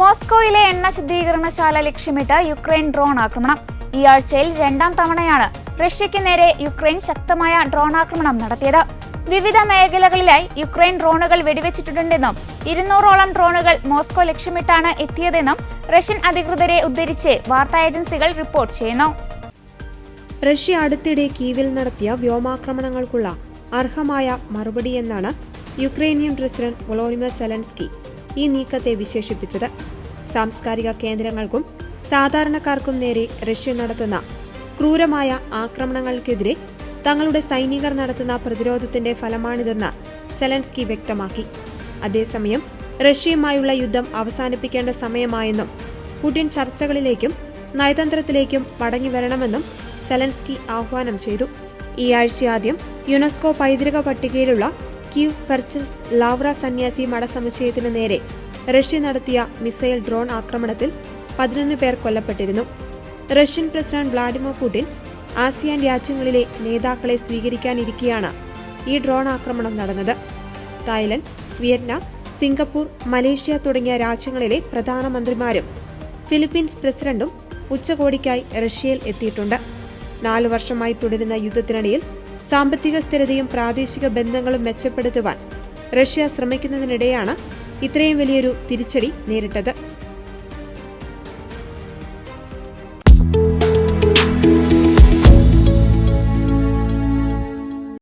മോസ്കോയിലെ എണ്ണ ശുദ്ധീകരണശാല ലക്ഷ്യമിട്ട് യുക്രൈൻ ഡ്രോൺ ആക്രമണം. ഈ ആഴ്ചയിൽ രണ്ടാം തവണയാണ് റഷ്യയ്ക്ക് നേരെ യുക്രൈൻ ശക്തമായ ഡ്രോൺ ആക്രമണം നടത്തിയത്. വിവിധ മേഖലകളിലായി യുക്രൈൻ ഡ്രോണുകൾ വെടിവെച്ചിട്ടുണ്ടെന്നും 200ഓളം ഡ്രോണുകൾ മോസ്കോ ലക്ഷ്യമിട്ടാണ് എത്തിയതെന്നും റഷ്യൻ അധികൃതരെ ഉദ്ധരിച്ച് വാർത്താ ഏജൻസികൾ റിപ്പോർട്ട് ചെയ്യുന്നു. റഷ്യ അടുത്തിടെ കീവിൽ നടത്തിയ വ്യോമാക്രമണങ്ങൾക്കുള്ള അർഹമായ മറുപടിയെന്നാണ് യുക്രൈനിയൻ പ്രസിഡന്റ് വൊളോഡിമിർ സെലൻസ്കി ഈ നീക്കത്തെ വിശേഷിപ്പിച്ചത്. സാംസ്കാരിക കേന്ദ്രങ്ങൾക്കും സാധാരണക്കാർക്കും നേരെ റഷ്യ നടത്തുന്ന ക്രൂരമായ ആക്രമണങ്ങൾക്കെതിരെ തങ്ങളുടെ സൈനികർ നടത്തുന്ന പ്രതിരോധത്തിന്റെ ഫലമാണിതെന്ന് സെലൻസ്കി വ്യക്തമാക്കി. അതേസമയം റഷ്യയുമായുള്ള യുദ്ധം അവസാനിപ്പിക്കേണ്ട സമയമായെന്നും പുടിൻ ചർച്ചകളിലേക്കും നയതന്ത്രത്തിലേക്കും മടങ്ങിവരണമെന്നും സെലൻസ്കി ആഹ്വാനം ചെയ്തു. ഈ ആഴ്ചയാദ്യം യുനെസ്കോ പൈതൃക പട്ടികയിലുള്ള കീവ് പെർച്ചസ് ലാവ്ര സന്യാസി മഠസമുച്ചയത്തിന് നേരെ റഷ്യ നടത്തിയ മിസൈൽ ഡ്രോൺ ആക്രമണത്തിൽ 11 പേർ കൊല്ലപ്പെട്ടിരുന്നു. Russian president Vladimir Putin ASEAN രാജ്യങ്ങളിലെ നേതാക്കളെ സ്വീകരിക്കാനിരിക്കെയാണ് ഈ ഡ്രോൺ ആക്രമണം നടന്നത്. തായ്ലൻഡ്, വിയറ്റ്നാം, സിംഗപ്പൂർ, മലേഷ്യ തുടങ്ങിയ രാജ്യങ്ങളിലെ പ്രധാനമന്ത്രിമാരും ഫിലിപ്പീൻസ് പ്രസിഡന്റും ഉച്ചകോടിക്കായി റഷ്യയിൽ എത്തിയിട്ടുണ്ട്. 4 വർഷമായി തുടരുന്ന യുദ്ധത്തിനിടയിൽ സാമ്പത്തിക സ്ഥിരതയും പ്രാദേശിക ബന്ധങ്ങളും മെച്ചപ്പെടുത്തുവാൻ റഷ്യ ശ്രമിക്കുന്നതിനിടെയാണ് ഇത്രയും വലിയൊരു തിരിച്ചടി നേരിട്ടത്.